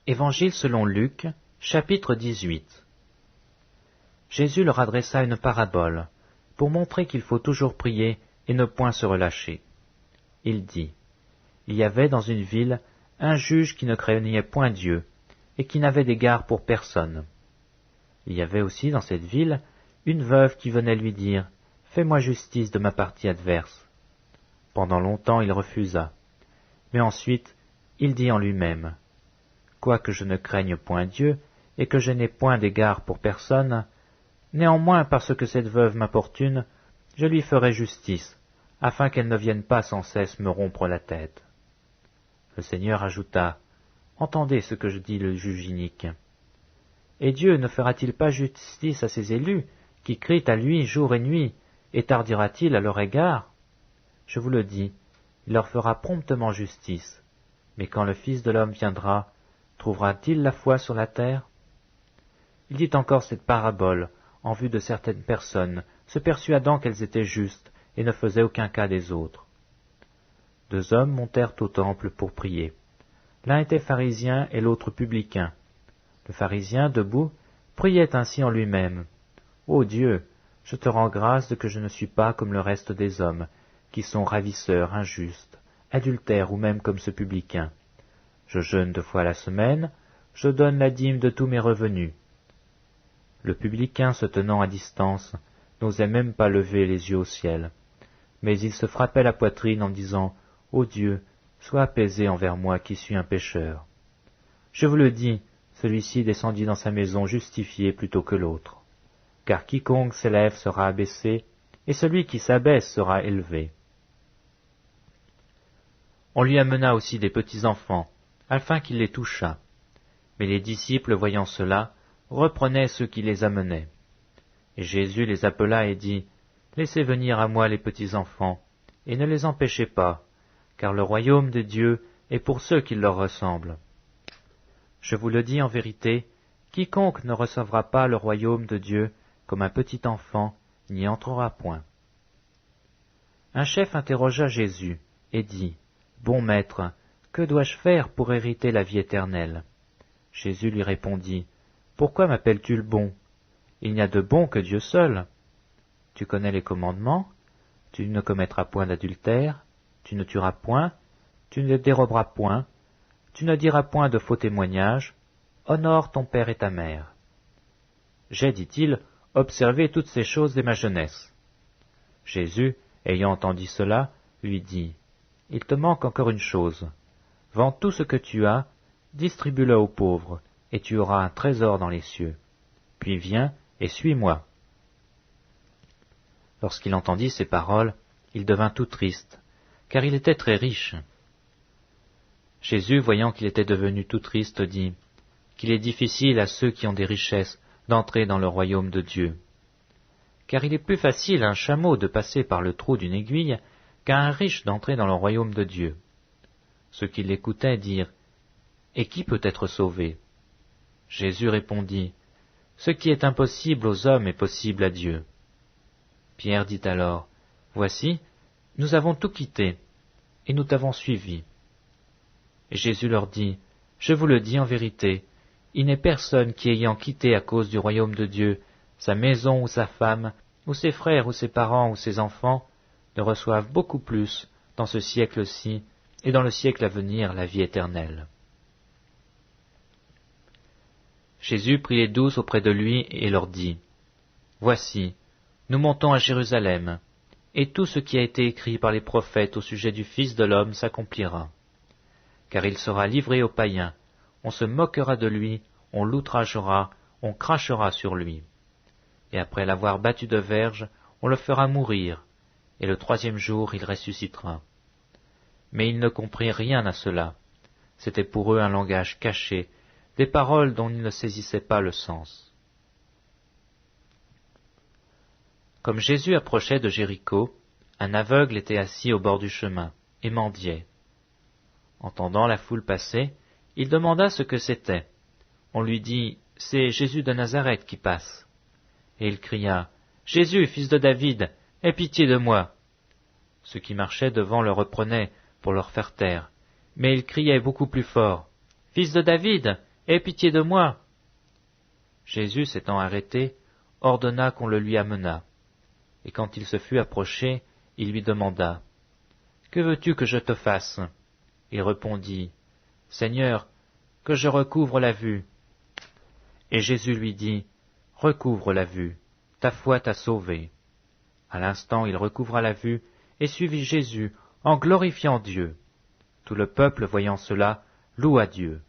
Évangile selon Luc, chapitre 18. Jésus leur adressa une parabole, pour montrer qu'il faut toujours prier et ne point se relâcher. Il dit, il y avait dans une ville un juge qui ne craignait point Dieu, et qui n'avait d'égard pour personne. Il y avait aussi dans cette ville une veuve qui venait lui dire, « Fais-moi justice de ma partie adverse. » Pendant longtemps il refusa, mais ensuite il dit en lui-même, « Quoique je ne craigne point Dieu, et que je n'ai point d'égard pour personne, néanmoins parce que cette veuve m'importune, je lui ferai justice, afin qu'elle ne vienne pas sans cesse me rompre la tête. » Le Seigneur ajouta, « Entendez ce que je dis le juge inique. Et Dieu ne fera-t-il pas justice à ses élus, qui crient à lui jour et nuit, et tardera-t-il à leur égard? Je vous le dis, il leur fera promptement justice. Mais quand le Fils de l'homme viendra, trouvera-t-il la foi sur la terre? » Il dit encore cette parabole, en vue de certaines personnes, se persuadant qu'elles étaient justes, et ne faisaient aucun cas des autres. Deux hommes montèrent au temple pour prier. L'un était pharisien et l'autre publicain. Le pharisien, debout, priait ainsi en lui-même. « Ô Dieu, je te rends grâce de que je ne suis pas comme le reste des hommes, qui sont ravisseurs, injustes, adultères ou même comme ce publicain. Je jeûne 2 fois la semaine, je donne la dîme de tous mes revenus. » Le publicain, se tenant à distance, n'osait même pas lever les yeux au ciel, mais il se frappait la poitrine en disant, « Ô Dieu, sois apaisé envers moi qui suis un pécheur. » Je vous le dis, celui-ci descendit dans sa maison justifié plutôt que l'autre. Car quiconque s'élève sera abaissé, et celui qui s'abaisse sera élevé. On lui amena aussi des petits-enfants, afin qu'il les touchât. Mais les disciples, voyant cela, reprenaient ceux qui les amenaient. Et Jésus les appela et dit, « Laissez venir à moi les petits-enfants, et ne les empêchez pas, car le royaume de Dieu est pour ceux qui leur ressemblent. Je vous le dis en vérité, quiconque ne recevra pas le royaume de Dieu comme un petit enfant n'y entrera point. » Un chef interrogea Jésus et dit, « Bon maître, que dois-je faire pour hériter la vie éternelle ?» Jésus lui répondit, « Pourquoi m'appelles-tu le bon? Il n'y a de bon que Dieu seul. Tu connais les commandements, tu ne commettras point d'adultère, tu ne tueras point, tu ne déroberas point, tu ne diras point de faux témoignages, honore ton père et ta mère. J'ai, dit-il, observé toutes ces choses dès ma jeunesse. » Jésus, ayant entendu cela, lui dit, « Il te manque encore une chose. Vends tout ce que tu as, distribue-le aux pauvres, et tu auras un trésor dans les cieux. Puis viens et suis-moi. » Lorsqu'il entendit ces paroles, il devint tout triste, car il était très riche. Jésus, voyant qu'il était devenu tout triste, dit, qu'il est difficile à ceux qui ont des richesses d'entrer dans le royaume de Dieu. Car il est plus facile à un chameau de passer par le trou d'une aiguille qu'à un riche d'entrer dans le royaume de Dieu. Ceux qui l'écoutaient dirent, « Et qui peut être sauvé ?» Jésus répondit, « Ce qui est impossible aux hommes est possible à Dieu. » Pierre dit alors, « Voici, nous avons tout quitté, et nous t'avons suivi. » Et Jésus leur dit, « Je vous le dis en vérité, il n'est personne qui ayant quitté à cause du royaume de Dieu sa maison ou sa femme, ou ses frères ou ses parents ou ses enfants, ne reçoive beaucoup plus dans ce siècle-ci et dans le siècle à venir la vie éternelle. » Jésus prit les 12 auprès de lui et leur dit, « Voici, nous montons à Jérusalem, et tout ce qui a été écrit par les prophètes au sujet du Fils de l'homme s'accomplira. Car il sera livré aux païens, on se moquera de lui, on l'outragera, on crachera sur lui. Et après l'avoir battu de verge, on le fera mourir, et le 3e jour il ressuscitera. » Mais ils ne comprirent rien à cela. C'était pour eux un langage caché, des paroles dont ils ne saisissaient pas le sens. Comme Jésus approchait de Jéricho, un aveugle était assis au bord du chemin, et mendiait. Entendant la foule passer, il demanda ce que c'était. On lui dit, « C'est Jésus de Nazareth qui passe. » Et il cria, « Jésus, fils de David, aie pitié de moi. » Ceux qui marchaient devant le reprenaient pour leur faire taire, mais il criait beaucoup plus fort, « Fils de David, aie pitié de moi. » Jésus, s'étant arrêté, ordonna qu'on le lui amenât. Et quand il se fut approché, il lui demanda, « Que veux-tu que je te fasse ?» Il répondit, « Seigneur, que je recouvre la vue. » Et Jésus lui dit, « Recouvre la vue, ta foi t'a sauvé. » À l'instant, il recouvra la vue et suivit Jésus en glorifiant Dieu. Tout le peuple, voyant cela, loua Dieu.